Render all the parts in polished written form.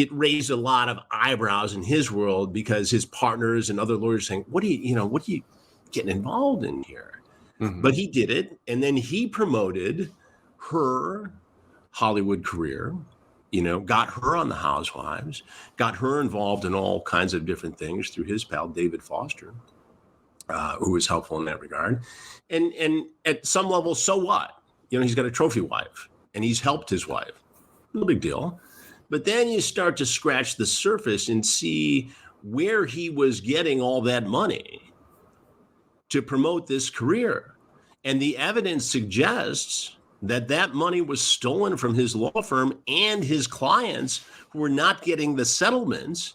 it raised a lot of eyebrows in his world because his partners and other lawyers saying, what are you getting involved in here? Mm-hmm. But he did it. And then he promoted her Hollywood career, got her on the Housewives, got her involved in all kinds of different things through his pal, David Foster, who was helpful in that regard. And at some level, so what? He's got a trophy wife and he's helped his wife. No big deal. But then you start to scratch the surface and see where he was getting all that money to promote this career. And the evidence suggests that money was stolen from his law firm and his clients who were not getting the settlements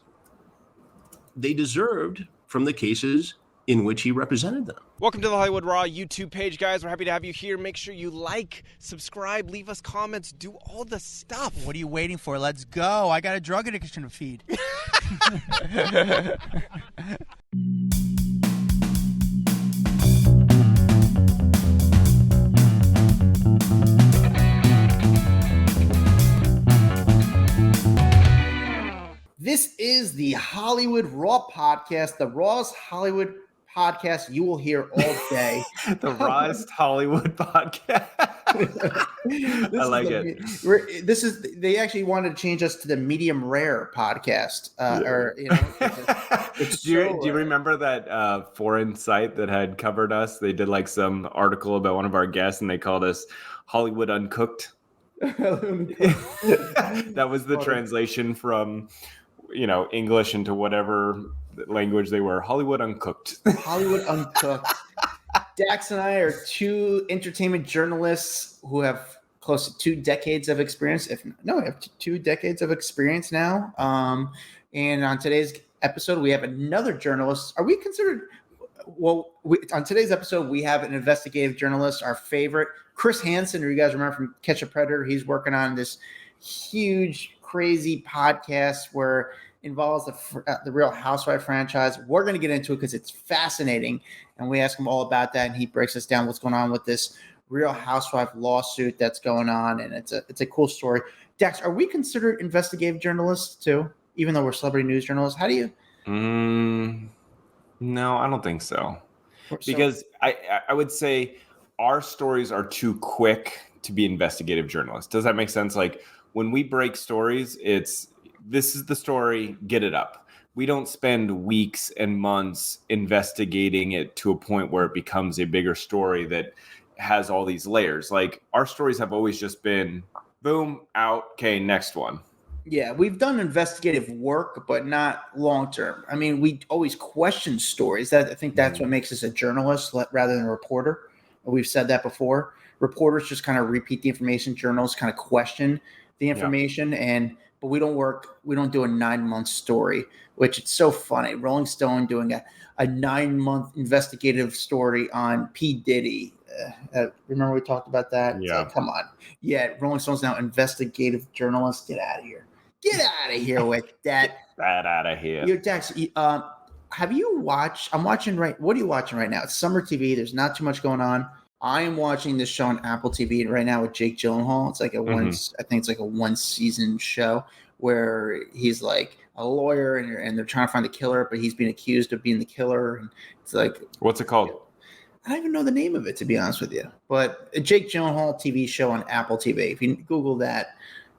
they deserved from the cases in which he represented them. Welcome to the Hollywood Raw YouTube page, guys. We're happy to have you here. Make sure you like, subscribe, leave us comments, do all the stuff. What are you waiting for? Let's go. I got a drug addiction to feed. This is the Hollywood Raw podcast, the rawest Hollywood podcast you will hear all day. The rawest Hollywood podcast. I like it. They actually wanted to change us to the medium rare podcast. Do you remember that foreign site that had covered us? They did like some article about one of our guests and they called us Hollywood Uncooked. That was the translation from English into whatever language they were. Hollywood Uncooked. Hollywood Uncooked. Dax and I are two entertainment journalists who have close to 2 decades of experience. We have 2 decades of experience now. And on today's episode, we have another journalist. Are we considered? Well, on today's episode, we have an investigative journalist, our favorite, Chris Hansen, who you guys remember from Catch a Predator. He's working on this huge, crazy podcast where involves the Real Housewife franchise. We're going to get into it because it's fascinating, and we ask him all about that, and he breaks us down what's going on with this Real Housewife lawsuit that's going on, and it's a cool story. Dax, are we considered investigative journalists too, even though we're celebrity news journalists? How do you? No, I don't think so. Because I would say our stories are too quick to be investigative journalists. Does that make sense? Like when we break stories, this is the story, get it up. We don't spend weeks and months investigating it to a point where it becomes a bigger story that has all these layers. Like our stories have always just been boom, out, okay, next one. Yeah, we've done investigative work, but not long term. I mean, we always question stories. I think that's what makes us a journalist rather than a reporter. We've said that before. Reporters just kind of repeat the information. Journalists kind of question the information, but we don't do a 9-month story, which it's so funny. Rolling Stone doing a 9-month investigative story on P. Diddy. Remember we talked about that? Yeah. Like, come on. Yeah, Rolling Stone's now investigative journalist. Get out of here. Get out of here with that. Get that out of here. Yo, Dax, have you watched? What are you watching right now? It's summer TV. There's not too much going on. I am watching this show on Apple TV right now with Jake Gyllenhaal. It's like I think it's like a 1-season show where he's like a lawyer and they're trying to find the killer, but he's being accused of being the killer. And it's like, what's it called? I don't even know the name of it, to be honest with you. But a Jake Gyllenhaal TV show on Apple TV. If you Google that,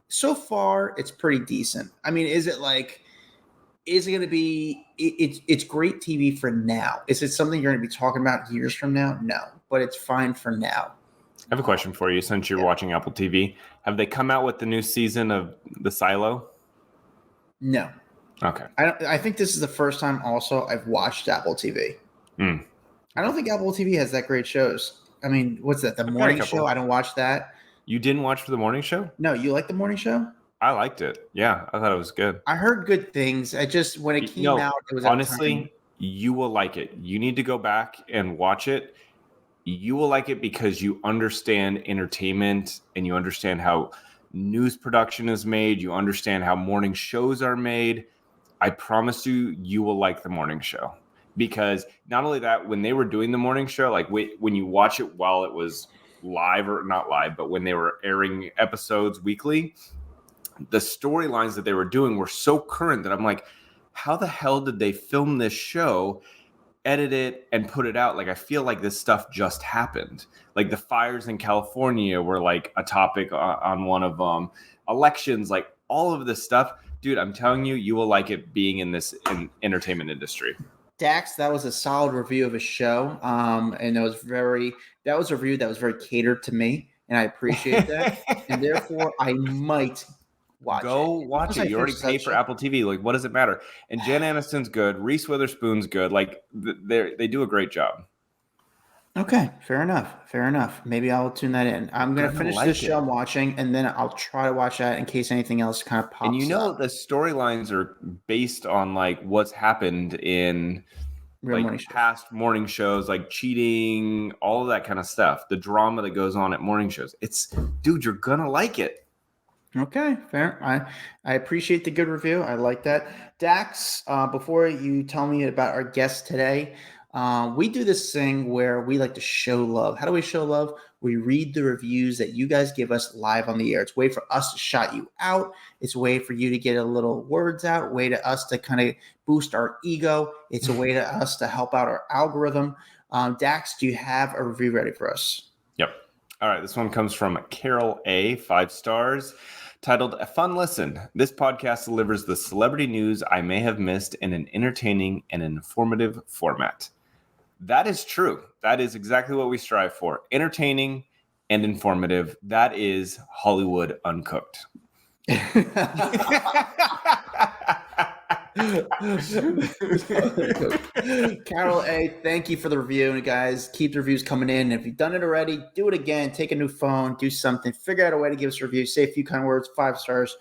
so far it's pretty decent. I mean, is it going to be? It's great TV for now. Is it something you're going to be talking about years from now? No, but it's fine for now. I have a question for you. Since you're watching Apple TV, have they come out with the new season of The Silo? No. Okay. I think this is the first time also I've watched Apple TV. I don't think Apple TV has that great shows. I mean, what's that? The morning show? I don't watch that. You didn't watch the morning show? No, you like the morning show? I liked it. Yeah, I thought it was good. I heard good things. When it came out, it was honestly, you will like it. You need to go back and watch it. You will like it because you understand entertainment and you understand how news production is made. You understand how morning shows are made. I promise you, you will like the morning show. Because not only that, when they were doing the morning show, like when you watch it while it was live or not live, but when they were airing episodes weekly, the storylines that they were doing were so current that I'm like, how the hell did they film this show, edit it, and put it out? Like, I feel like this stuff just happened. Like the fires in California were like a topic on one of them. Elections, like all of this stuff. Dude, I'm telling you, you will like it being in this entertainment industry. Dax, that was a solid review of a show. And that was a review that was very catered to me, and I appreciate that. And therefore, I might watch it. Go watch it. You already pay for Apple TV. Like, what does it matter? And Jen Aniston's good. Reese Witherspoon's good. Like, they do a great job. Okay, fair enough. Maybe I'll tune that in. I'm going to finish this show I'm watching, and then I'll try to watch that in case anything else kind of pops up. And the storylines are based on like what's happened in past morning shows, like cheating, all of that kind of stuff. The drama that goes on at morning shows. Dude, you're going to like it. Okay, fair. I appreciate the good review. I like that. Dax, before you tell me about our guest today, we do this thing where we like to show love. How do we show love? We read the reviews that you guys give us live on the air. It's a way for us to shout you out. It's a way for you to get a little words out, a way to us to kind of boost our ego. It's a way to us to help out our algorithm. Dax, do you have a review ready for us? Yep. All right. This one comes from Carol A, 5 stars. Titled A Fun Listen. This podcast delivers the celebrity news I may have missed in an entertaining and informative format. That is true. That is exactly what we strive for. Entertaining and informative. That is Hollywood Uncooked. Carol A, thank you for the review. And guys, keep the reviews coming in. If you've done it already, do it again. Take a new phone, do something, figure out a way to give us a review, say a few kind words, 5 stars.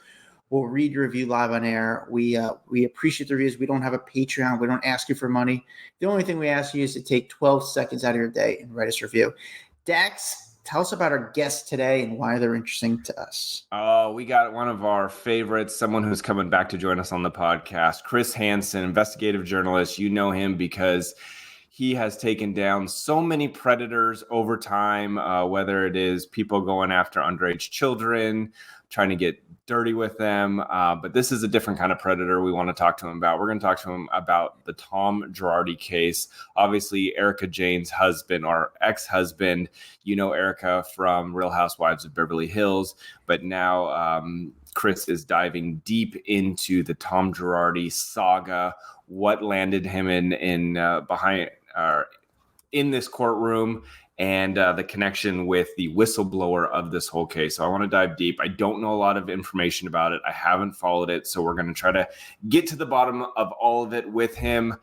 We'll read your review live on air. We appreciate the reviews. We don't have a Patreon. We don't ask you for money. The only thing we ask you is to take 12 seconds out of your day and write us a review. Dax, tell us about our guests today and why they're interesting to us. Oh, we got one of our favorites, someone who's coming back to join us on the podcast, Chris Hansen, investigative journalist. You know him because he has taken down so many predators over time, whether it is people going after underage children, trying to get dirty with them. But this is a different kind of predator we want to talk to him about. We're going to talk to him about the Tom Girardi case. Obviously, Erica Jane's husband or ex-husband. You know Erica from Real Housewives of Beverly Hills. But now Chris is diving deep into the Tom Girardi saga. What landed him in this courtroom, and the connection with the whistleblower of this whole case. So I want to dive deep. I don't know a lot of information about it. I haven't followed it. So we're going to try to get to the bottom of all of it with him.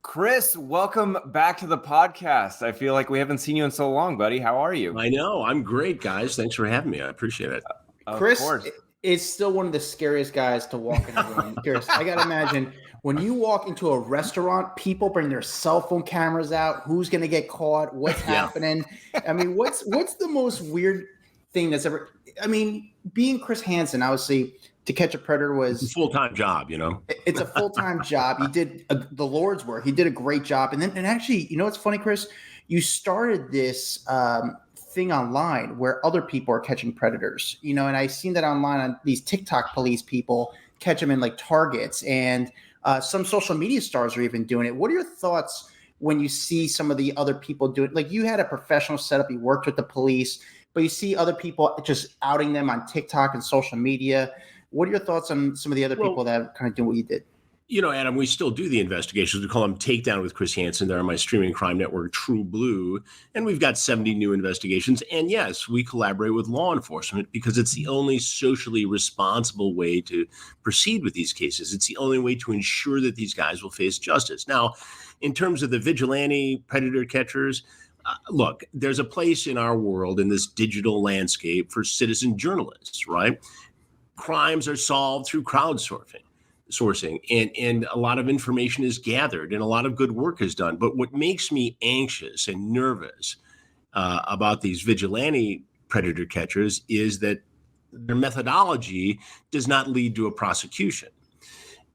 Chris, welcome back to the podcast. I feel like we haven't seen you in so long, buddy. How are you? I know. I'm great, guys. Thanks for having me. I appreciate it. Chris is still one of the scariest guys to walk in a room. Chris, I got to imagine when you walk into a restaurant, people bring their cell phone cameras out. Who's going to get caught? What's happening? I mean, what's the most weird thing that's ever? I mean, being Chris Hansen, obviously, To Catch a Predator was a full-time job. You know, it's a full-time job. He did the Lord's work. He did a great job. And actually, you know what's funny, Chris? You started this thing online where other people are catching predators. You know, and I've seen that online on these TikTok police people catch them in like Targets, and some social media stars are even doing it. What are your thoughts when you see some of the other people do it? Like, you had a professional setup, you worked with the police, but you see other people just outing them on TikTok and social media. What are your thoughts on some of the other people that kind of do what you did? You know, Adam, we still do the investigations. We call them Takedown with Chris Hansen. They're on my streaming crime network, True Blue. And we've got 70 new investigations. And yes, we collaborate with law enforcement because it's the only socially responsible way to proceed with these cases. It's the only way to ensure that these guys will face justice. Now, in terms of the vigilante predator catchers, look, there's a place in our world, in this digital landscape, for citizen journalists, right? Crimes are solved through crowdsourcing. And a lot of information is gathered and a lot of good work is done. But what makes me anxious and nervous about these vigilante predator catchers is that their methodology does not lead to a prosecution.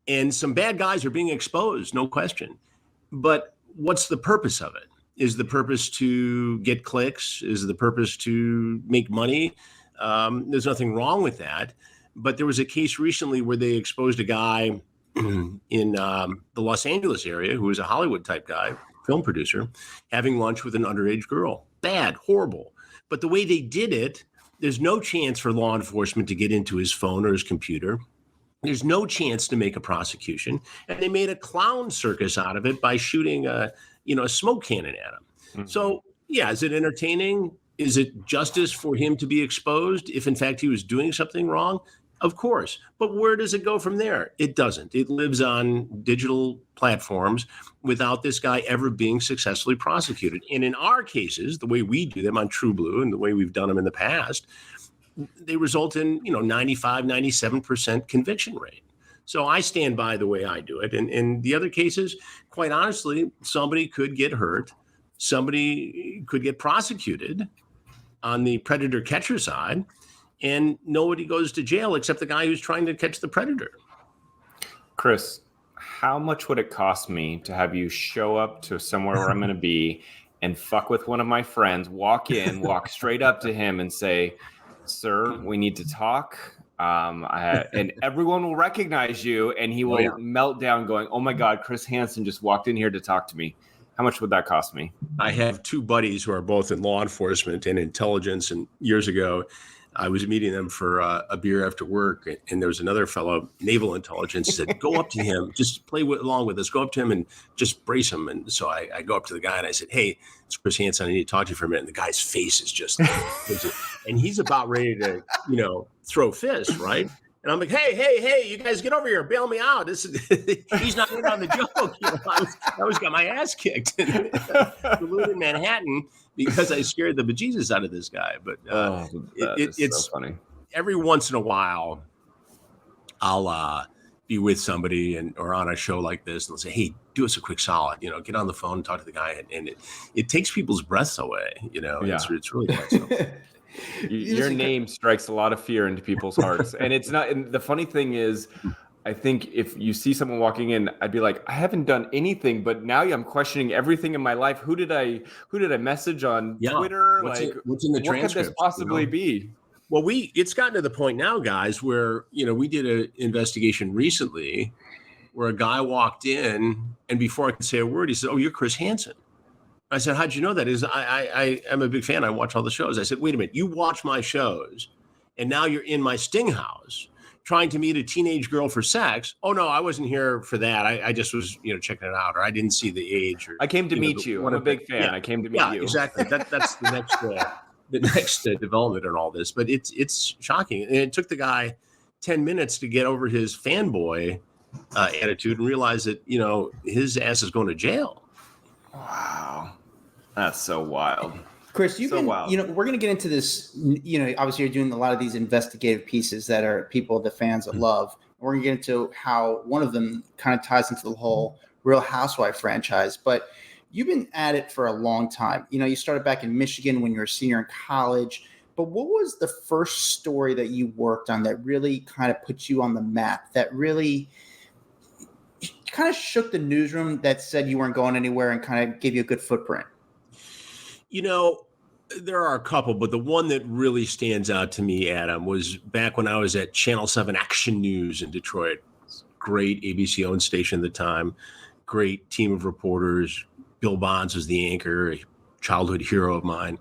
And some bad guys are being exposed, no question. But what's the purpose of it? Is the purpose to get clicks? Is the purpose to make money? There's nothing wrong with that. But there was a case recently where they exposed a guy in the Los Angeles area who was a Hollywood type guy, film producer, having lunch with an underage girl. Bad, horrible. But the way they did it, there's no chance for law enforcement to get into his phone or his computer. There's no chance to make a prosecution. And they made a clown circus out of it by shooting a smoke cannon at him. Mm-hmm. So, yeah, is it entertaining? Is it justice for him to be exposed if, in fact, he was doing something wrong? Of course. But where does it go from there? It doesn't. It lives on digital platforms without this guy ever being successfully prosecuted. And in our cases, the way we do them on True Blue and the way we've done them in the past, they result in, 95, 97% conviction rate. So I stand by the way I do it. And in the other cases, quite honestly, somebody could get hurt. Somebody could get prosecuted on the predator catcher side, and nobody goes to jail except the guy who's trying to catch the predator. Chris, how much would it cost me to have you show up to somewhere where I'm going to be and fuck with one of my friends, walk straight up to him and say, "Sir, we need to talk." And everyone will recognize you, and he will melt down going, "Oh my God, Chris Hansen just walked in here to talk to me." How much would that cost me? I have two buddies who are both in law enforcement and intelligence. And years ago, I was meeting them for a beer after work. And there was another fellow, naval intelligence, said, "Go up to him, just play along with us. Go up to him and just brace him." And so I go up to the guy and I said, "Hey, it's Chris Hansen. I need to talk to you for a minute." And the guy's face is just, and he's about ready to, throw fists, right? And I'm like, hey, you guys get over here, bail me out. He's not in on the joke. I always got my ass kicked in Manhattan because I scared the bejesus out of this guy. But it's so funny. Every once in a while, I'll be with somebody or on a show like this, and they'll say, "Hey, do us a quick solid. Get on the phone and talk to the guy." And it takes people's breaths away. It's really quite something. Your name strikes a lot of fear into people's hearts. And it's not, and the funny thing is, I think if you see someone walking in, I'd be like, I haven't done anything, but now I'm questioning everything in my life. Who did I message on Twitter? What's in the transcript? What could this possibly be? Well, it's gotten to the point now, guys, where, we did an investigation recently where a guy walked in, and before I could say a word, he said, "Oh, you're Chris Hansen." I said, "How'd you know that?" I am a big fan. I watch all the shows. I said, "Wait a minute, you watch my shows, and now you're in my sting house trying to meet a teenage girl for sex." "Oh no, I wasn't here for that. I just was, checking it out, or I didn't see the age." Or I came to meet you. I'm a big fan. I came to meet you. Yeah, exactly. That's the next development in all this. But it's shocking, and it took the guy 10 minutes to get over his fanboy attitude and realize that his ass is going to jail. Wow. That's so wild. Chris, wild. We're going to get into this, obviously you're doing a lot of these investigative pieces that are people, the fans that love. We're going to get into how one of them kind of ties into the whole Real Housewife franchise, but you've been at it for a long time. You started back in Michigan when you were a senior in college, but what was the first story that you worked on that really kind of put you on the map, that really kind of shook the newsroom, that said you weren't going anywhere and kind of gave you a good footprint? There are a couple, but the one that really stands out to me, Adam, was back when I was at Channel 7 Action News in Detroit. Great ABC-owned station at the time. Great team of reporters. Bill Bonds was the anchor, a childhood hero of mine.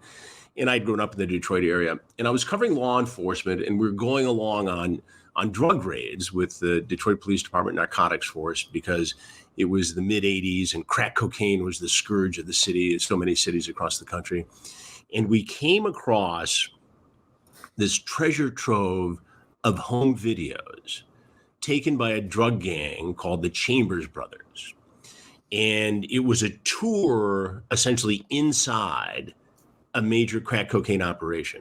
And I'd grown up in the Detroit area. And I was covering law enforcement, and we were going along on drug raids with the Detroit Police Department Narcotics Force, because it was the mid-'80s and crack cocaine was the scourge of the city in so many cities across the country. And we came across this treasure trove of home videos taken by a drug gang called the Chambers Brothers. And it was a tour essentially inside a major crack cocaine operation,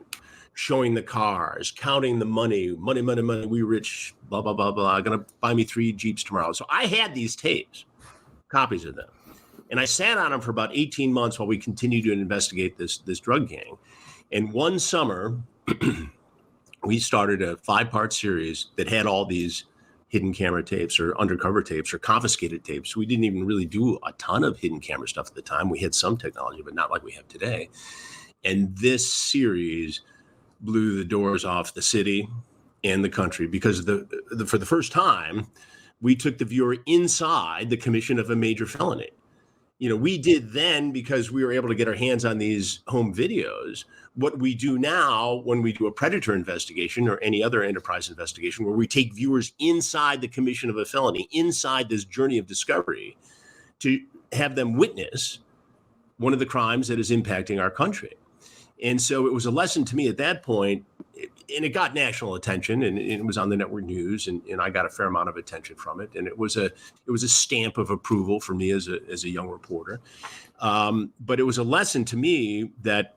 showing the cars, counting the money, we rich, blah, blah, blah, blah, gonna buy me 3 Jeeps tomorrow. So I had these tapes, copies of them. And I sat on them for about 18 months while we continued to investigate this drug gang. And one summer, we started a 5-part series that had all these hidden camera tapes or undercover tapes or confiscated tapes. We didn't even really do a ton of hidden camera stuff at the time. We had some technology, but not like we have today. And this series blew the doors off the city and the country, because for the first time, we took the viewer inside the commission of a major felony. We did then because we were able to get our hands on these home videos. What we do now when we do a predator investigation or any other enterprise investigation, where we take viewers inside the commission of a felony, inside this journey of discovery, to have them witness one of the crimes that is impacting our country. And so it was a lesson to me at that point, and it got national attention, and it was on the network news, and I got a fair amount of attention from it. And it was a stamp of approval for me as a young reporter. But it was a lesson to me that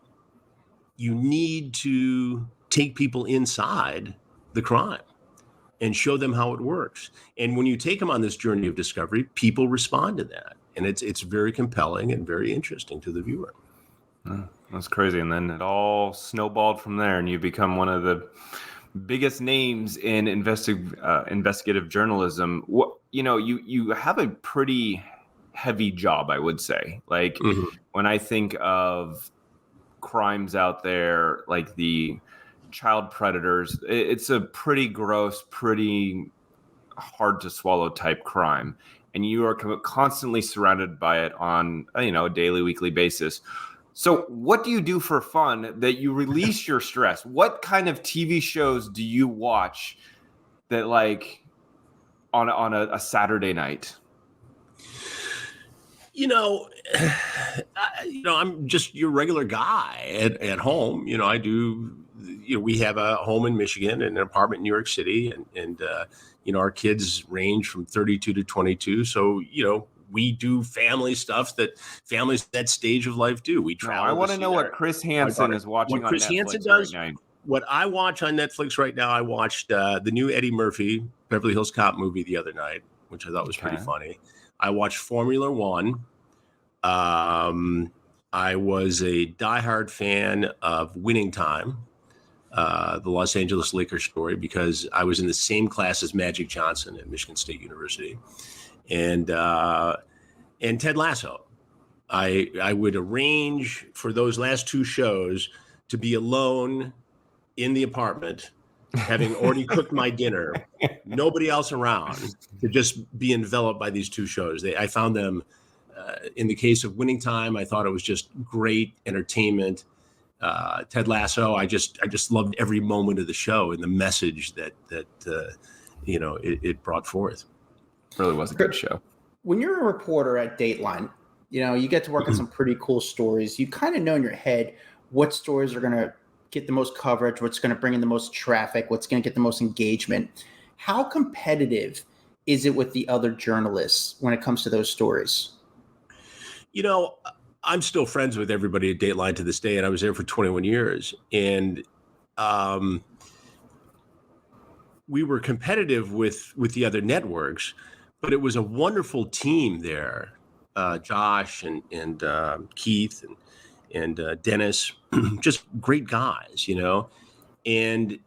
you need to take people inside the crime and show them how it works. And when you take them on this journey of discovery, people respond to that. And it's very compelling and very interesting to the viewer. That's crazy. And then it all snowballed from there, and you become one of the biggest names in investigative journalism. You have a pretty heavy job, I would say. Like when I think of crimes out there, like the child predators, it's a pretty gross, pretty hard to swallow type crime. And you are constantly surrounded by it on a daily, weekly basis. So what do you do for fun that you release your stress? What kind of TV shows do you watch that, like, on a Saturday night? I'm just your regular guy at home. I do. We have a home in Michigan and an apartment in New York City, and our kids range from 32 to 22. So we do family stuff that families at that stage of life do. We travel. I want to know what Chris Hansen is watching on Netflix right now. What I watch on Netflix right now, I watched the new Eddie Murphy Beverly Hills Cop movie the other night, which I thought was pretty funny. I watched Formula One. I was a diehard fan of Winning Time, the Los Angeles Lakers story, because I was in the same class as Magic Johnson at Michigan State University. And Ted Lasso. I would arrange for those last two shows to be alone in the apartment, having already cooked my dinner, nobody else around, to just be enveloped by these two shows. I found them, in the case of Winning Time, I thought it was just great entertainment. Ted Lasso, I just loved every moment of the show and the message that it brought forth. Really was a good show. When you're a reporter at Dateline, you get to work on some pretty cool stories. You kind of know in your head what stories are going to get the most coverage, what's going to bring in the most traffic, what's going to get the most engagement. How competitive is it with the other journalists when it comes to those stories? I'm still friends with everybody at Dateline to this day, and I was there for 21 years. And we were competitive with the other networks, but it was a wonderful team there. Josh and Keith and Dennis, just great guys, and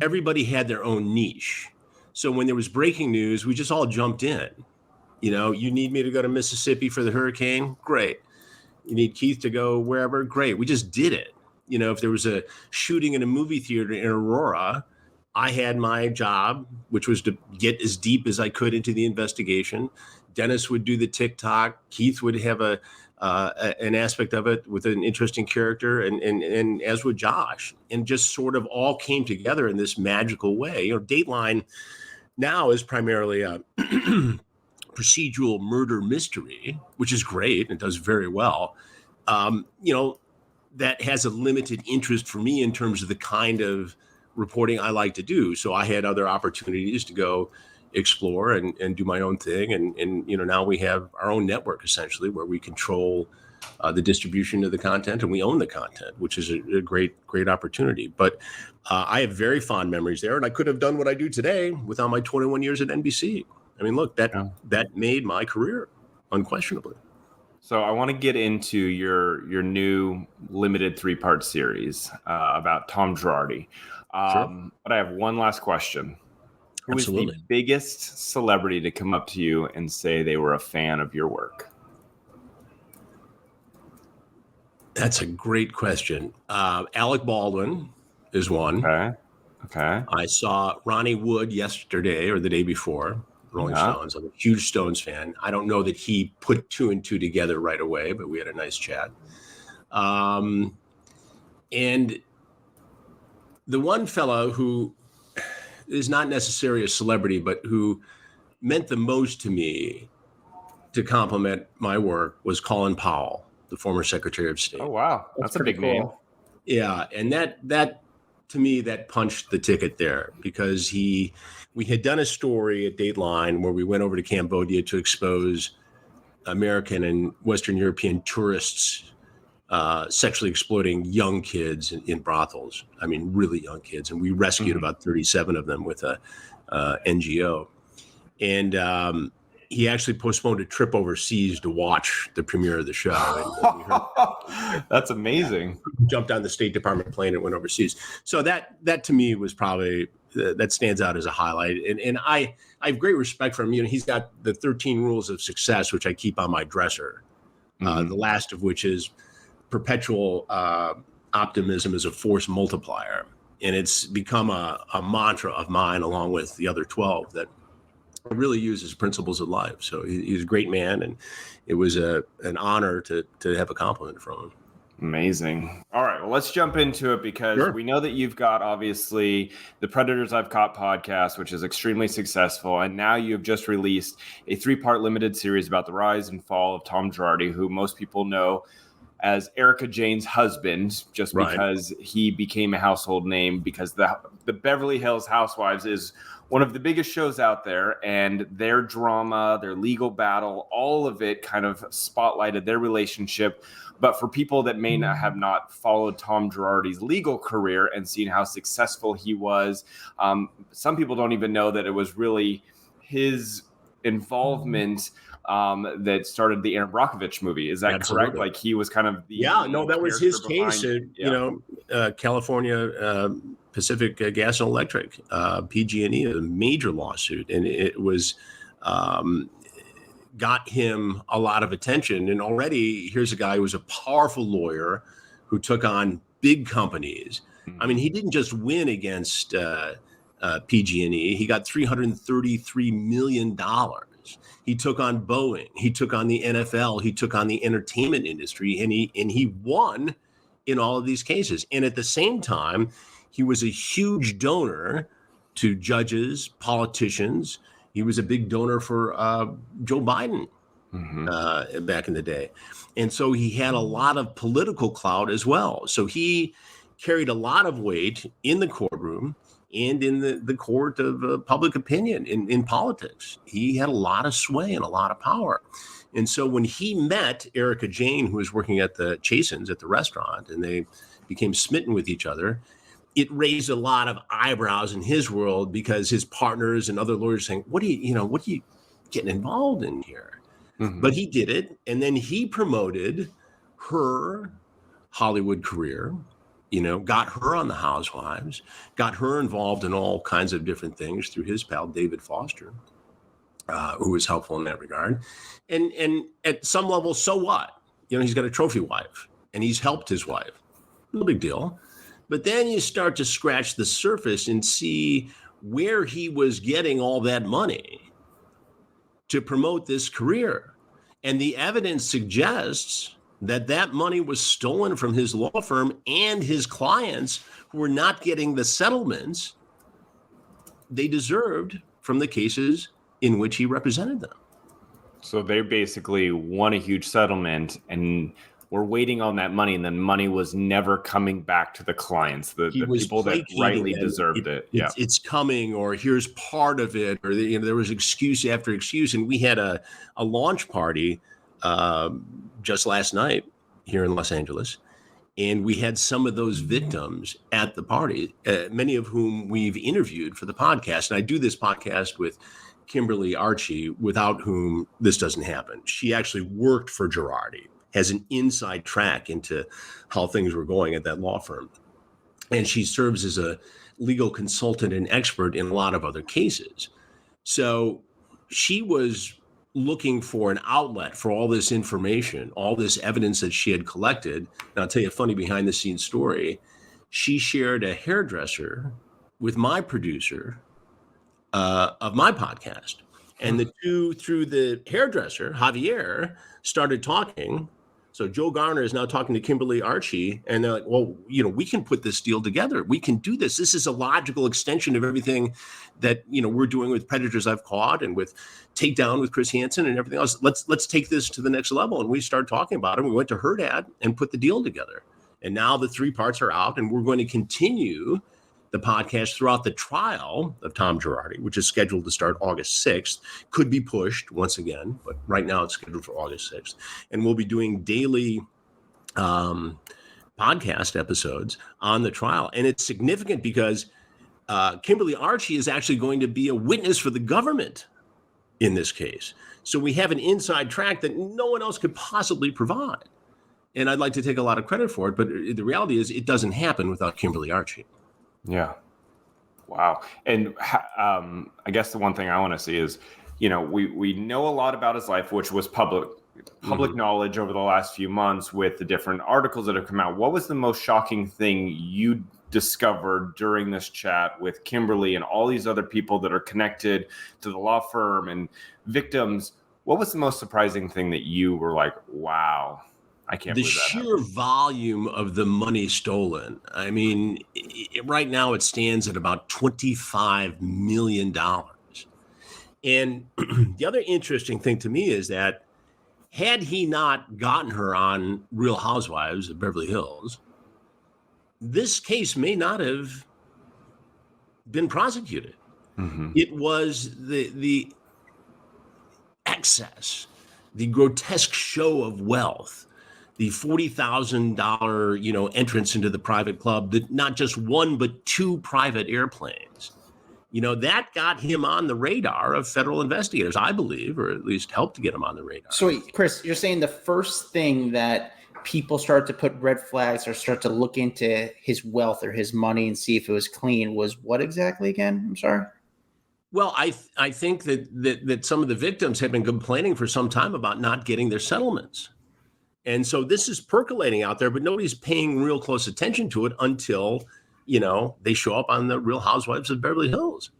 everybody had their own niche. So when there was breaking news, we just all jumped in. You need me to go to Mississippi for the hurricane? Great. You need Keith to go wherever? Great. We just did it. If there was a shooting in a movie theater in Aurora, I had my job, which was to get as deep as I could into the investigation. Dennis would do the TikTok. Keith would have an aspect of it with an interesting character, and as would Josh, and just sort of all came together in this magical way. Dateline now is primarily a procedural murder mystery, which is great and does very well. That has a limited interest for me in terms of the kind of reporting I like to do. So I had other opportunities to go explore and do my own thing. And now we have our own network, essentially, where we control the distribution of the content, and we own the content, which is a great opportunity. But I have very fond memories there, and I could have done what I do today without my 21 years at NBC. I mean, look, that made my career, unquestionably. So I want to get into your new limited 3-part series about Tom Girardi. Sure. But I have one last question. Who is the biggest celebrity to come up to you and say they were a fan of your work? That's a great question. Alec Baldwin is one. Okay. Okay. I saw Ronnie Wood yesterday or the day before, Rolling Stones. I'm a huge Stones fan. I don't know that he put two and two together right away, but we had a nice chat. And the one fellow who is not necessarily a celebrity, but who meant the most to me to compliment my work was Colin Powell, the former Secretary of State. Oh, wow. That's a big name. Yeah. And that to me, that punched the ticket there, because we had done a story at Dateline where we went over to Cambodia to expose American and Western European tourists sexually exploiting young kids in brothels. I mean, really young kids. And we rescued about 37 of them with a NGO. And he actually postponed a trip overseas to watch the premiere of the show. And That's amazing. Jumped on the State Department plane and went overseas. So that to me was probably that stands out as a highlight. And I have great respect for him. He's got the 13 rules of success, which I keep on my dresser. The last of which is perpetual optimism is a force multiplier. And it's become a mantra of mine, along with the other 12, that I really use as principles of life. So he's a great man, and it was an honor to have a compliment from him. Amazing. All right, well, let's jump into it, because we know that you've got, obviously, the Predators I've Caught podcast, which is extremely successful. And now you've just released a 3-part limited series about the rise and fall of Tom Girardi, who most people know as Erica Jane's husband, just because he became a household name, because the Beverly Hills Housewives is one of the biggest shows out there, and their drama, their legal battle, all of it kind of spotlighted their relationship. But for people that may not have followed Tom Girardi's legal career and seen how successful he was, some people don't even know that it was really his involvement that started the Aaron Brockovich movie. Is that correct? Like, he was kind of the that was his case. California Pacific Gas and Electric, PG&E, a major lawsuit, and it was got him a lot of attention. And already here's a guy who was a powerful lawyer who took on big companies. I mean, he didn't just win against PG&E. He got $333 million. He took on Boeing. He took on the NFL. He took on the entertainment industry, and he won in all of these cases. And at the same time, he was a huge donor to judges, politicians. He was a big donor for Joe Biden back in the day. And so he had a lot of political clout as well. So he carried a lot of weight in the courtroom and in the court of public opinion in politics. He had a lot of sway and a lot of power. And so when he met Erica Jane, who was working at the Chasen's at the restaurant, and they became smitten with each other, it raised a lot of eyebrows in his world, because his partners and other lawyers saying, what are you getting involved in here? But he did it. And then he promoted her Hollywood career, got her on the Housewives, got her involved in all kinds of different things through his pal, David Foster, who was helpful in that regard. And at some level, so what? He's got a trophy wife, and he's helped his wife. No big deal. But then you start to scratch the surface and see where he was getting all that money to promote this career. And the evidence suggests that money was stolen from his law firm and his clients, who were not getting the settlements they deserved from the cases in which he represented them. So they basically won a huge settlement and were waiting on that money, and then money was never coming back to the clients, the people that rightly deserved it. It's coming, or here's part of it, or there was excuse after excuse. And we had a launch party just last night here in Los Angeles, and we had some of those victims at the party, many of whom we've interviewed for the podcast. And I do this podcast with Kimberly Archie, without whom this doesn't happen. She actually worked for Girardi, has an inside track into how things were going at that law firm. And she serves as a legal consultant and expert in a lot of other cases. So she was looking for an outlet for all this information, all this evidence that she had collected. And I'll tell you a funny behind the scenes story. She shared a hairdresser with my producer of my podcast. And the two, through the hairdresser, Javier, started talking. So Joe Garner is now talking to Kimberly Archie, and they're like, well, we can put this deal together. We can do this. This is a logical extension of everything that, we're doing with Predators I've Caught and with Takedown with Chris Hansen and everything else. Let's take this to the next level. And we started talking about it. We went to her dad and put the deal together. And now the 3 parts are out, and we're going to continue the podcast throughout the trial of Tom Girardi, which is scheduled to start August 6th. Could be pushed once again, but right now it's scheduled for August 6th. And we'll be doing daily podcast episodes on the trial. And it's significant because Kimberly Archie is actually going to be a witness for the government in this case. So we have an inside track that no one else could possibly provide. And I'd like to take a lot of credit for it, but the reality is it doesn't happen without Kimberly Archie. Yeah. Wow. And I guess the one thing I want to see is, we know a lot about his life, which was public knowledge over the last few months with the different articles that have come out. What was the most shocking thing you discovered during this chat with Kimberly and all these other people that are connected to the law firm and victims? What was the most surprising thing that you were like, wow, I can't believe that sheer volume of the money stolen. I mean, right now it stands at about $25 million. And the other interesting thing to me is that had he not gotten her on Real Housewives of Beverly Hills, this case may not have been prosecuted. Mm-hmm. It was the excess, the grotesque show of wealth, the $40,000, entrance into the private club, that not just one, but 2 private airplanes, that got him on the radar of federal investigators, I believe, or at least helped to get him on the radar. So Chris, you're saying the first thing that people start to put red flags or start to look into his wealth or his money and see if it was clean was what exactly again? I'm sorry. Well, I think that some of the victims have been complaining for some time about not getting their settlements. And so this is percolating out there, but nobody's paying real close attention to it until, they show up on the Real Housewives of Beverly Hills.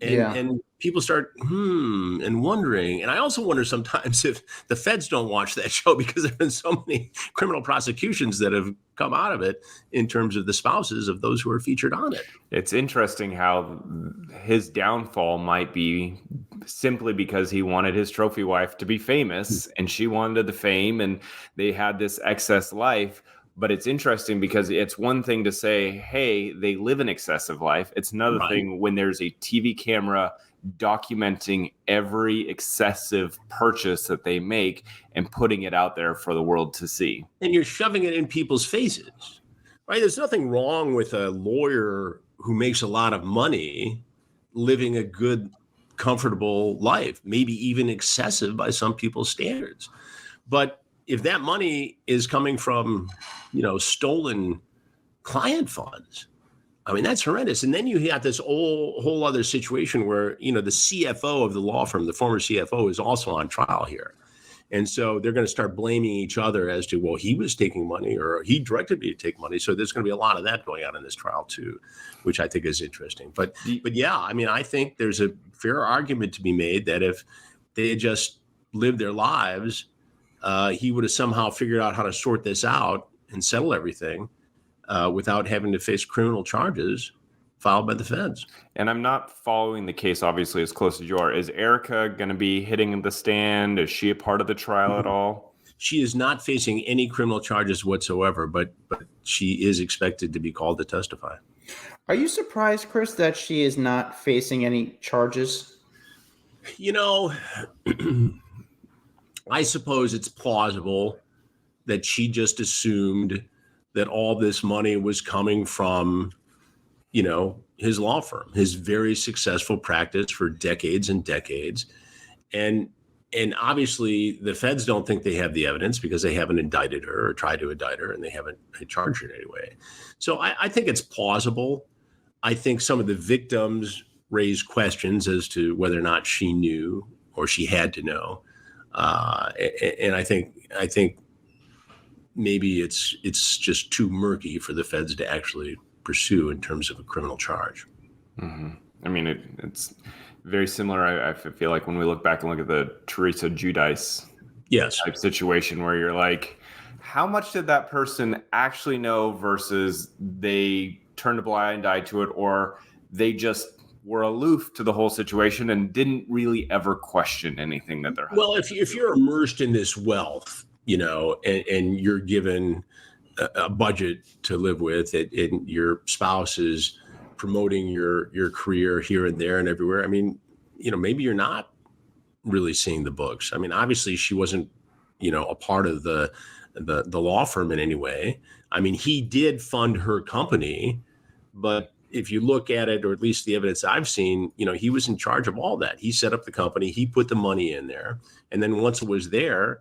And people start, and wondering. And I also wonder sometimes if the feds don't watch that show because there have been so many criminal prosecutions that have come out of it in terms of the spouses of those who are featured on it. It's interesting how his downfall might be simply because he wanted his trophy wife to be famous and she wanted the fame and they had this excess life. But it's interesting because it's one thing to say, hey, they live an excessive life. It's another thing when there's a TV camera documenting every excessive purchase that they make and putting it out there for the world to see. And you're shoving it in people's faces, right? There's nothing wrong with a lawyer who makes a lot of money living a good, comfortable life, maybe even excessive by some people's standards. But if that money is coming from, stolen client funds, I mean, that's horrendous. And then you have this whole other situation where, the CFO of the law firm, the former CFO, is also on trial here. And so they're going to start blaming each other as to, well, he was taking money or he directed me to take money. So there's going to be a lot of that going on in this trial too, which I think is interesting. But yeah, I mean, I think there's a fair argument to be made that if they had just lived their lives, he would have somehow figured out how to sort this out and settle everything without having to face criminal charges filed by the feds. And I'm not following the case, obviously, as close as you are. Is Erica going to be hitting the stand? Is she a part of the trial at all? She is not facing any criminal charges whatsoever, but she is expected to be called to testify. Are you surprised, Chris, that she is not facing any charges? I suppose it's plausible that she just assumed that all this money was coming from, his law firm, his very successful practice for decades and decades. And obviously the feds don't think they have the evidence because they haven't indicted her or tried to indict her and they haven't charged her in any way. So I think it's plausible. I think some of the victims raised questions as to whether or not she knew or she had to know. And I think maybe it's just too murky for the feds to actually pursue in terms of a criminal charge. I mean, it's very similar. I feel like when we look back and look at the Teresa Giudice type situation where you're like, how much did that person actually know versus they turned a blind eye to it, or they just were aloof to the whole situation and didn't really ever question anything that they're well, if you're immersed in this wealth, and you're given a budget to live with it, and your spouse is promoting your career here and there and everywhere. I mean, maybe you're not really seeing the books. I mean, obviously she wasn't, a part of the law firm in any way. I mean, he did fund her company, but if you look at it, or at least the evidence I've seen, he was in charge of all that. He set up the company, he put the money in there. And then once it was there,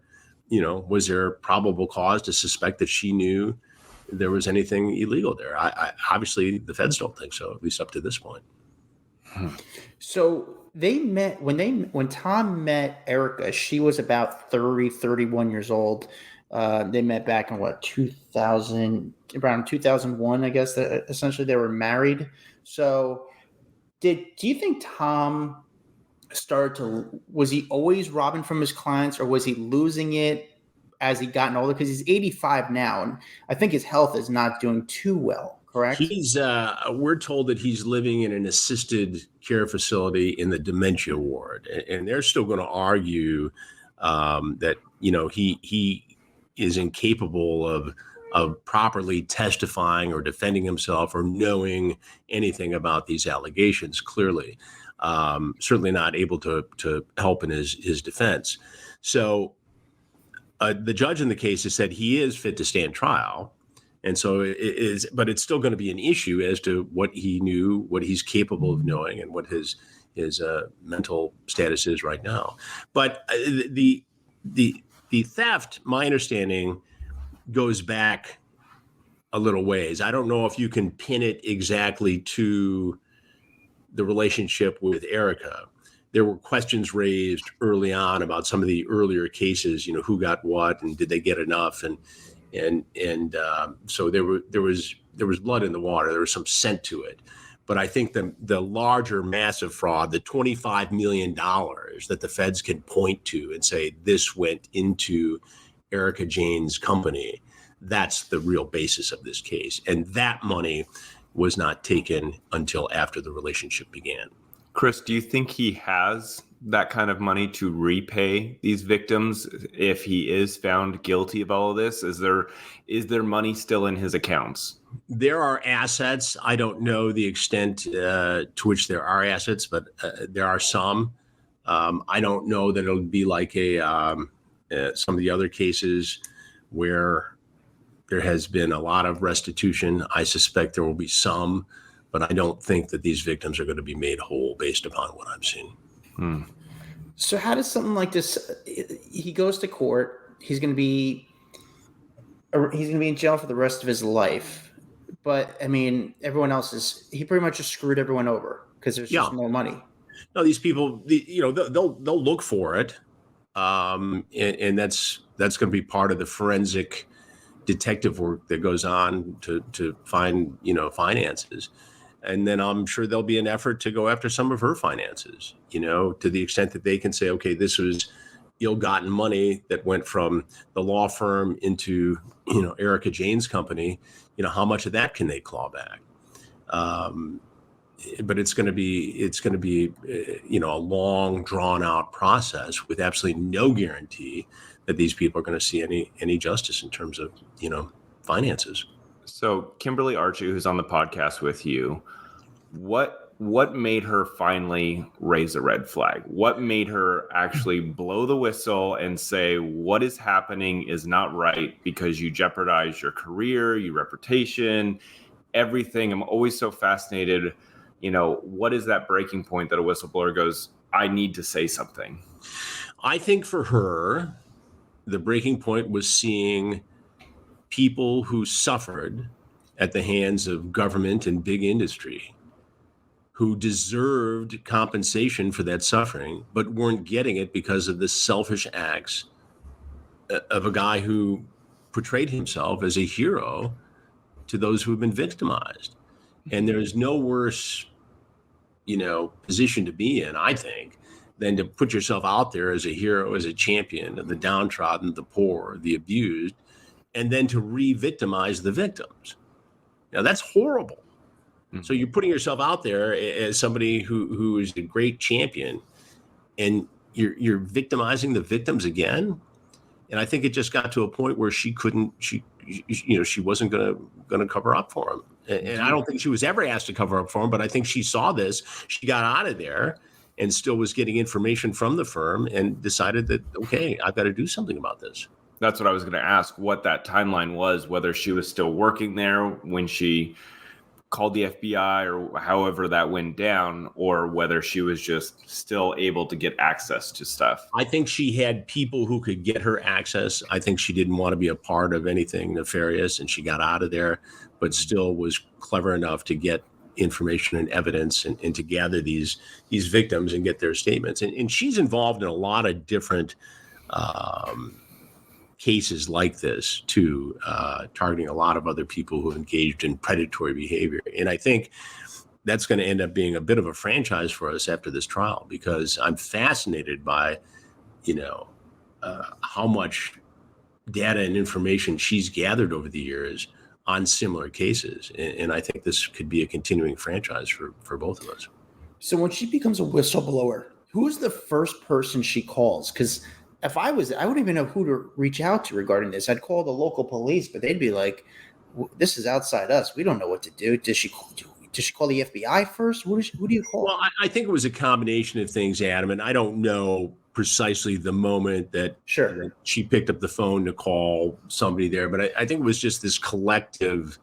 was there probable cause to suspect that she knew there was anything illegal there? I obviously the feds don't think so, at least up to this point. So they met when Tom met Erica, she was about 31 years old. They met back in 2000, around 2001, I guess, that essentially they were married. So do you think Tom was he always robbing from his clients, or was he losing it as he gotten older? Because he's 85 now, and I think his health is not doing too well, correct? We're told that he's living in an assisted care facility in the dementia ward, and they're still going to argue that, he is incapable of properly testifying or defending himself or knowing anything about these allegations, clearly. Certainly not able to help in his defense. So the judge in the case has said he is fit to stand trial. And so but it's still going to be an issue as to what he knew, what he's capable of knowing, and what his mental status is right now. But the theft, my understanding, goes back a little ways. I don't know if you can pin it exactly to the relationship with Erica. There were questions raised early on about some of the earlier cases, who got what and did they get enough, and so there was blood in the water. There was some scent to it. But I think the larger massive fraud, the $25 million that the feds can point to and say this went into Erica Jane's company, that's the real basis of this case. And that money was not taken until after the relationship began. Chris, do you think he has that kind of money to repay these victims if he is found guilty of all of this? Is there money still in his accounts? There are assets. I don't know the extent to which there are assets, but there are some. I don't know that it'll be like some of the other cases where there has been a lot of restitution. I suspect there will be some, but I don't think that these victims are going to be made whole based upon what I'm seeing. So how does something like this? He goes to court. He's going to be in jail for the rest of his life. But I mean, everyone else he pretty much just screwed everyone over because there's just more money. No, these people, they'll look for it, and that's going to be part of the forensic detective work that goes on to find finances. And then I'm sure there'll be an effort to go after some of her finances, to the extent that they can say, okay, this was ill-gotten money that went from the law firm into, Erica Jane's company. How much of that can they claw back? But it's going to be, a long, drawn-out process with absolutely no guarantee that these people are going to see any justice in terms of, finances. So Kimberly Archie, who's on the podcast with you, what made her finally raise a red flag? What made her actually blow the whistle and say, what is happening is not right because you jeopardize your career, your reputation, everything? I'm always so fascinated. What is that breaking point that a whistleblower goes, I need to say something? I think for her, the breaking point was seeing people who suffered at the hands of government and big industry, who deserved compensation for that suffering, but weren't getting it because of the selfish acts of a guy who portrayed himself as a hero to those who have been victimized. And there's no worse position to be in, I think, than to put yourself out there as a hero, as a champion of the downtrodden, the poor, the abused, and then to re-victimize the victims. Now, that's horrible. Mm-hmm. So you're putting yourself out there as somebody who is a great champion, and you're victimizing the victims again. And I think it just got to a point where she wasn't going to cover up for him. And I don't think she was ever asked to cover up for him, but I think she saw this. She got out of there and still was getting information from the firm and decided that, okay, I've got to do something about this. That's what I was going to ask, what that timeline was, whether she was still working there when she called the FBI or however that went down, or whether she was just still able to get access to stuff. I think she had people who could get her access. I think she didn't want to be a part of anything nefarious, and she got out of there, but still was clever enough to get information and evidence and to gather these victims and get their statements. And she's involved in a lot of different cases like this too, targeting a lot of other people who engaged in predatory behavior. And I think that's going to end up being a bit of a franchise for us after this trial, because I'm fascinated by, how much data and information she's gathered over the years on similar cases. And I think this could be a continuing franchise for both of us. So when she becomes a whistleblower, who's the first person she calls? Because if I wouldn't even know who to reach out to regarding this. I'd call the local police, but they'd be like, this is outside us. We don't know what to do. Does she call the FBI first? Who do you call? Well, I think it was a combination of things, Adam, and I don't know precisely the moment that she picked up the phone to call somebody there, but I think it was just this collective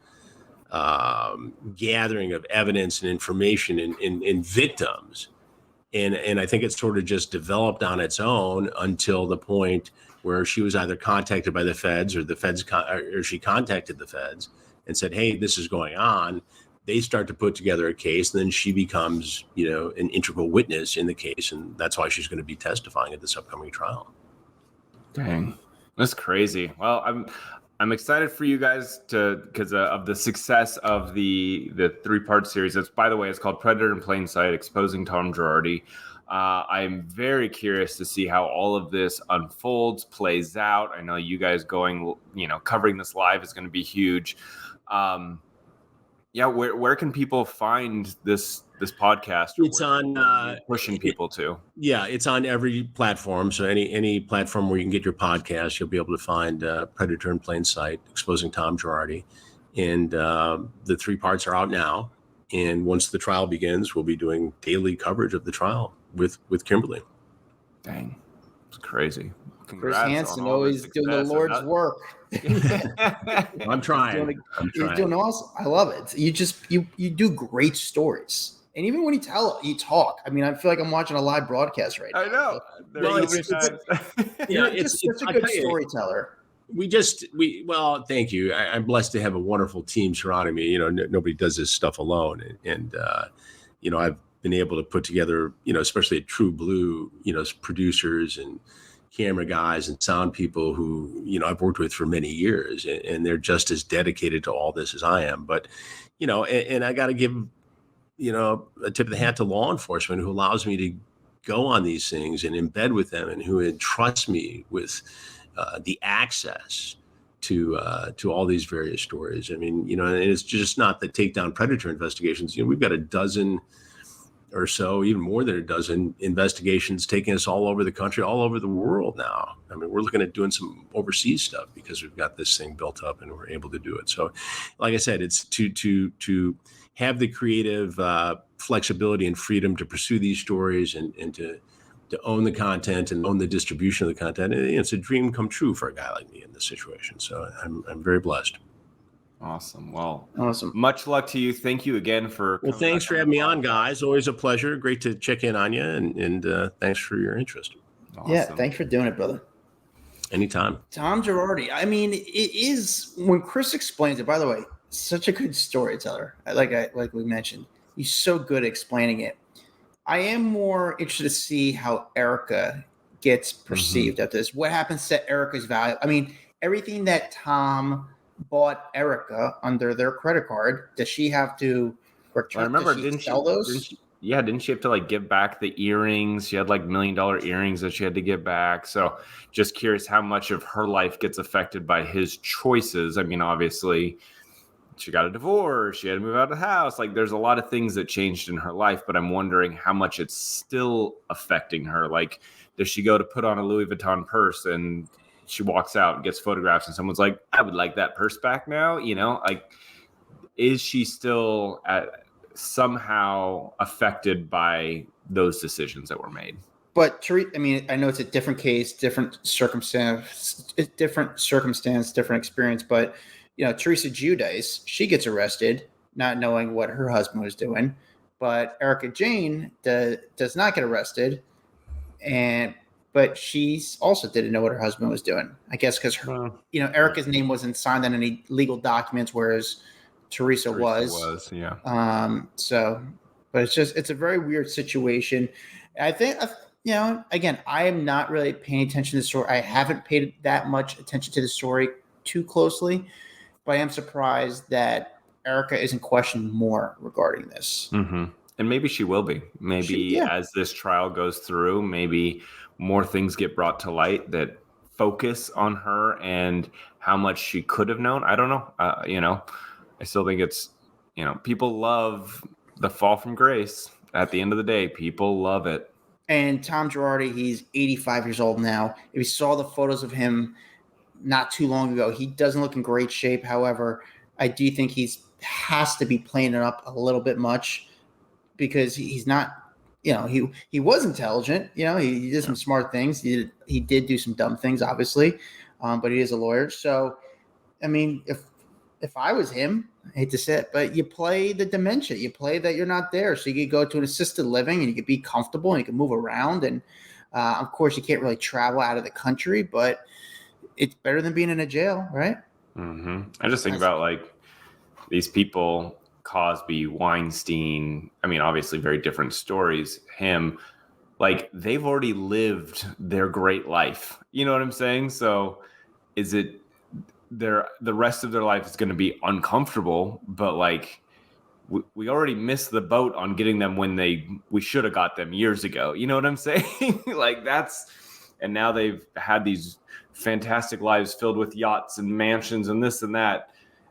gathering of evidence and information in victims. And I think it sort of just developed on its own until the point where she was either contacted by the feds or the feds, or she contacted the feds and said, hey, this is going on. They start to put together a case, and then she becomes, an integral witness in the case. And that's why she's going to be testifying at this upcoming trial. Dang, that's crazy. Well, I'm excited for you guys because of the success of the 3-part series. That's, by the way, it's called Predator in Plain Sight: Exposing Tom Girardi. I'm very curious to see how all of this unfolds, plays out. I know you guys covering this live is going to be huge. Where can people find this podcast? It's on pushing people to. Yeah, it's on every platform. So any platform where you can get your podcast, you'll be able to find Predator in Plain Sight: Exposing Tom Girardi. And the 3 parts are out now. And once the trial begins, we'll be doing daily coverage of the trial with Kimberly. Dang, it's crazy. Chris Hansen always doing the Lord's work. I'm trying. You're doing awesome. I love it. You do great stories. And even when you talk, I mean, I feel like I'm watching a live broadcast right now. I know. You're just such a good storyteller. Well, thank you. I'm blessed to have a wonderful team surrounding me. Nobody does this stuff alone. And I've been able to put together, especially at True Blue, producers and camera guys and sound people who, I've worked with for many years, and they're just as dedicated to all this as I am. But, and I got to give, a tip of the hat to law enforcement, who allows me to go on these things and embed with them, and who entrusts me with the access to all these various stories. I mean, and it's just not the takedown predator investigations. We've got a dozen or so, even more than a dozen investigations taking us all over the country, all over the world now. I mean, we're looking at doing some overseas stuff because we've got this thing built up and we're able to do it. So, like I said, it's to have the creative flexibility and freedom to pursue these stories and to own the content and own the distribution of the content. And it's a dream come true for a guy like me in this situation. So I'm very blessed. Awesome. Well, awesome. Much luck to you. Thank you again for. Well, thanks for having me on, guys. Always a pleasure. Great to check in on you, and thanks for your interest. Awesome. Yeah, thanks for doing it, brother. Anytime. Tom Girardi. I mean, it is, when Chris explains it. By the way, such a good storyteller. Like we mentioned, he's so good at explaining it. I am more interested to see how Erica gets perceived after this. What happens to Erica's value? I mean, everything that Tom bought Erica under their credit card, does she have to return? I remember, didn't she sell those? yeah, didn't she have to like give back the earrings? She had like $1 million earrings that she had to give back. So just curious how much of her life gets affected by his choices. I mean, obviously she got a divorce, she had to move out of the house. Like there's a lot of things that changed in her life, but I'm wondering how much it's still affecting her. Like, does she go to put on a Louis Vuitton purse and she walks out and gets photographs and someone's like, I would like that purse back now, you know, like, is she still somehow affected by those decisions that were made? But I mean, I know it's a different case, different circumstance, different experience. But you know, Teresa Giudice, she gets arrested, not knowing what her husband was doing. But Erica Jane does not get arrested, but she also didn't know what her husband was doing. I guess because Erica's name wasn't signed on any legal documents, whereas Teresa was, yeah. But it's a very weird situation. I think, again, I am not really paying attention to the story. I haven't paid that much attention to the story too closely, but I am surprised that Erica isn't questioned more regarding this. Mm-hmm. And maybe she will be. Maybe as this trial goes through, maybe more things get brought to light that focus on her and how much she could have known. I don't know. I still think it's, people love the fall from grace. At the end of the day, people love it. And Tom Girardi, he's 85 years old now. If you saw the photos of him not too long ago, he doesn't look in great shape. However, I do think has to be playing it up a little bit much because he's not, he was intelligent. He did some smart things. He did do some dumb things, obviously, but he is a lawyer. So, I mean, if I was him, I hate to say it, but you play the dementia. You play that you're not there. So you could go to an assisted living and you could be comfortable and you can move around. And, of course, you can't really travel out of the country, but it's better than being in a jail, right? Mm-hmm. I just think about, like, these people, Cosby, Weinstein, I mean, obviously very different stories. Him, like, they've already lived their great life. You know what I'm saying? So is it the rest of their life is going to be uncomfortable, but like we already missed the boat on getting them when we should have got them years ago. You know what I'm saying? Like and now they've had these fantastic lives filled with yachts and mansions and this and that.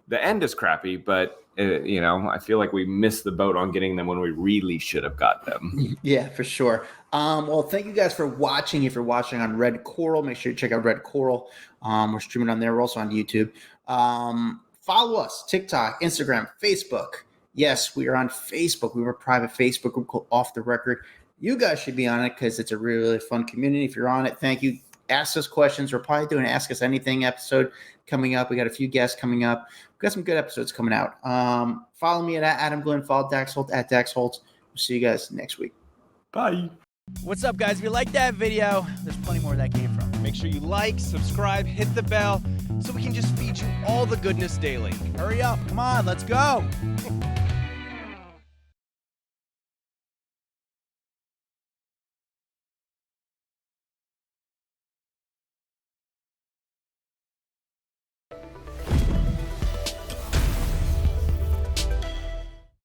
The end is crappy, but I feel like we missed the boat on getting them when we really should have got them. Yeah, for sure. Well, thank you guys for watching. If you're watching on Red Coral, make sure you check out Red Coral. We're streaming on there. We're also on YouTube. Follow us, TikTok, Instagram, Facebook. Yes, we are on Facebook. We have a private Facebook group called Off the Record. You guys should be on it because it's a really, really fun community. If you're on it, thank you. Ask us questions. We're probably doing an Ask Us Anything episode coming up. We got a few guests coming up. We've got some good episodes coming out. Follow me at Adam Glyn. Follow Dax Holt at Dax Holt. We'll see you guys next week. Bye. What's up, guys? If you like that video, there's plenty more where that came from. Make sure you like, subscribe, hit the bell so we can just feed you all the goodness daily. Hurry up. Come on, let's go.